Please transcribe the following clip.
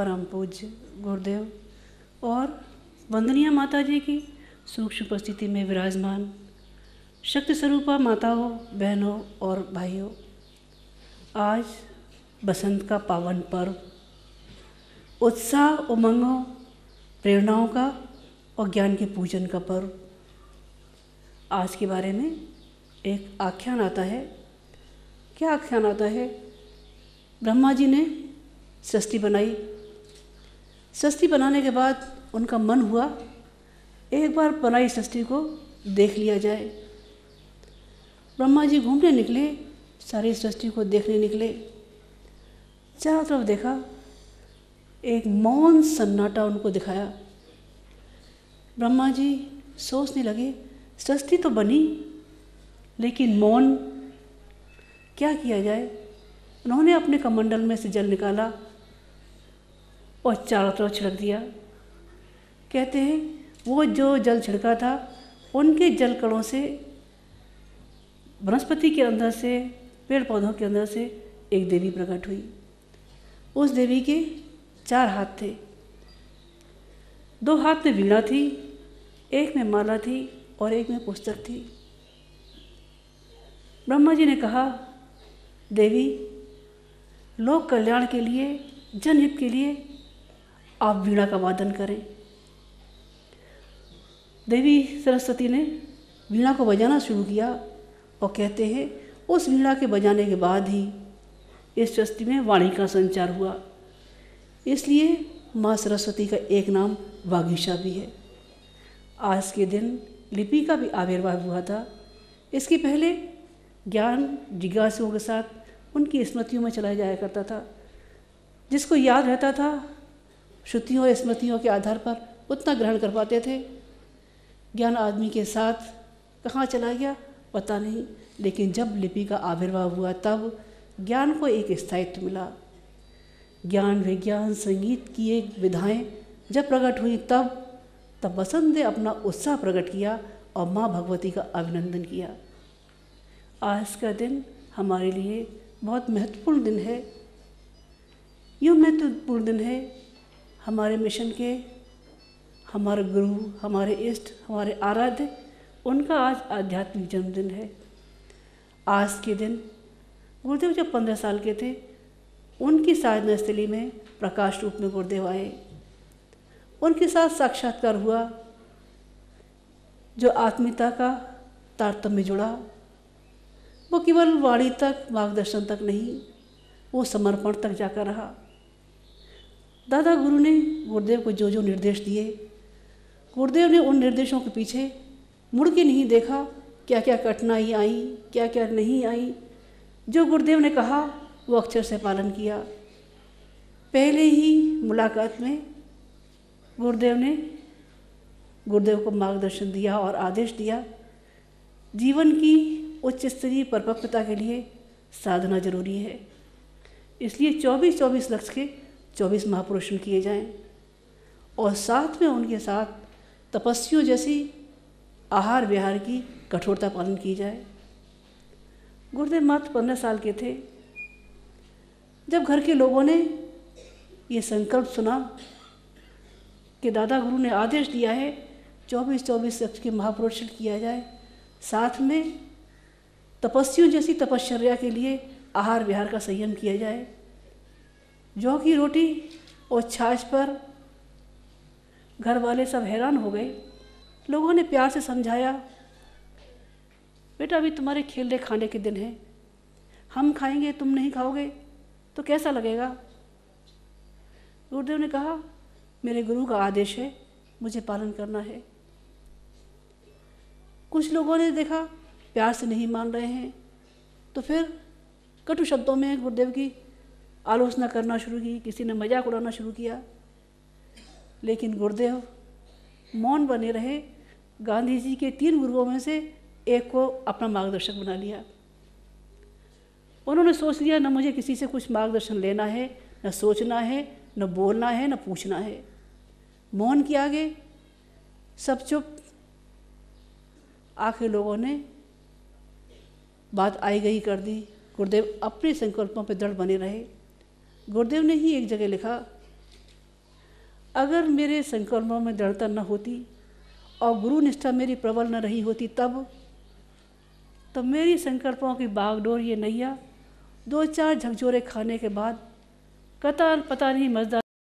परम पूज्य गुरुदेव और वंदनीय माता जी की सूक्ष्म उपस्थिति में विराजमान शक्ति स्वरूपा माताओं, बहनों और भाइयों, आज बसंत का पावन पर्व, उत्साह, उमंगों, प्रेरणाओं का और ज्ञान के पूजन का पर्व। आज के बारे में एक आख्यान आता है। क्या आख्यान आता है? ब्रह्मा जी ने सृष्टि बनाई। सृष्टि बनाने के बाद उनका मन हुआ एक बार बनाई सृष्टि को देख लिया जाए। ब्रह्मा जी घूमने निकले, सारी सृष्टि को देखने निकले। चारों तरफ देखा, एक मौन सन्नाटा उनको दिखाया। ब्रह्मा जी सोचने लगे, सृष्टि तो बनी लेकिन मौन, क्या किया जाए। उन्होंने अपने कमंडल में से जल निकाला और चारों तरफ छिड़क दिया। कहते हैं वो जो जल छिड़का था, उनके जल कणों से वनस्पति के अंदर से, पेड़ पौधों के अंदर से एक देवी प्रकट हुई। उस देवी के 4 हाथ थे। 2 हाथ में वीणा थी, एक में माला थी और एक में पुस्तक थी। ब्रह्मा जी ने कहा, देवी, लोक कल्याण के लिए, जनहित के लिए आप वीणा का वादन करें। देवी सरस्वती ने वीणा को बजाना शुरू किया और कहते हैं उस वीणा के बजाने के बाद ही इस सृष्टि में वाणी का संचार हुआ। इसलिए माँ सरस्वती का एक नाम वागीशा भी है। आज के दिन लिपि का भी आविर्भाव हुआ था। इसके पहले ज्ञान जिज्ञासुओं के साथ उनकी स्मृतियों में चला जाया करता था। जिसको याद रहता था, श्रुतियों और स्मृतियों के आधार पर उतना ग्रहण कर पाते थे। ज्ञान आदमी के साथ कहाँ चला गया पता नहीं, लेकिन जब लिपि का आविर्भाव हुआ तब ज्ञान को एक स्थायित्व मिला। ज्ञान, विज्ञान, संगीत की एक विधाएं जब प्रकट हुई तब बसंत ने अपना उत्साह प्रकट किया और माँ भगवती का अभिनंदन किया। आज का दिन हमारे लिए बहुत महत्वपूर्ण दिन है। यूँ महत्वपूर्ण दिन है हमारे मिशन के, हमारे गुरु, हमारे इष्ट, हमारे आराध्य, उनका आज आध्यात्मिक जन्मदिन है। आज के दिन गुरुदेव जब 15 साल के थे, उनकी साधना स्थली में प्रकाश रूप में गुरुदेव आए। उनके साथ साक्षात्कार हुआ। जो आत्मीयता का तारतम्य जुड़ा, वो केवल वाणी तक, मार्गदर्शन तक नहीं, वो समर्पण तक जाकर रहा। दादा गुरु ने गुरुदेव को जो जो निर्देश दिए, गुरुदेव ने उन निर्देशों के पीछे मुड़ के नहीं देखा। क्या क्या कठिनाई आई, क्या क्या नहीं आई। जो गुरुदेव ने कहा वो अक्षर से पालन किया। पहले ही मुलाकात में गुरुदेव को मार्गदर्शन दिया और आदेश दिया, जीवन की उच्च स्तरीय परिपक्वता के लिए साधना जरूरी है। इसलिए 24-24 लक्ष्य के 24 महापुरुषन किए जाएं और साथ में उनके साथ तपस्वियों जैसी आहार विहार की कठोरता पालन की जाए। गुरुदेव मात्र 15 साल के थे जब घर के लोगों ने ये संकल्प सुना कि दादा गुरु ने आदेश दिया है 24-24 लक्ष्य के महापुरुषन किया जाए, साथ में तपस्वियों जैसी तपश्चर्या के लिए आहार विहार का संयम किया जाए। जौ की रोटी और छाछ पर घर वाले सब हैरान हो गए। लोगों ने प्यार से समझाया, बेटा अभी तुम्हारे खेलने खाने के दिन हैं, हम खाएंगे तुम नहीं खाओगे तो कैसा लगेगा। गुरुदेव ने कहा, मेरे गुरु का आदेश है, मुझे पालन करना है। कुछ लोगों ने देखा प्यार से नहीं मान रहे हैं, तो फिर कटु शब्दों में गुरुदेव की आलोचना करना शुरू की, किसी ने मजाक उड़ाना शुरू किया। लेकिन गुरुदेव मौन बने रहे। गांधी जी के 3 गुरुओं में से एक को अपना मार्गदर्शक बना लिया। उन्होंने सोच लिया, न मुझे किसी से कुछ मार्गदर्शन लेना है, न सोचना है, न बोलना है, न पूछना है। मौन के आगे सब चुप। आखिर लोगों ने बात आई गई कर दी। गुरुदेव अपने संकल्पों पर दृढ़ बने रहे। गुरुदेव ने ही एक जगह लिखा, अगर मेरे संकल्पों में दृढ़ता न होती और गुरु निष्ठा मेरी प्रबल न रही होती, तब मेरी संकल्पों की बागडोर ये नैया 2-4 झकझोरे खाने के बाद कतई पता नहीं मझदार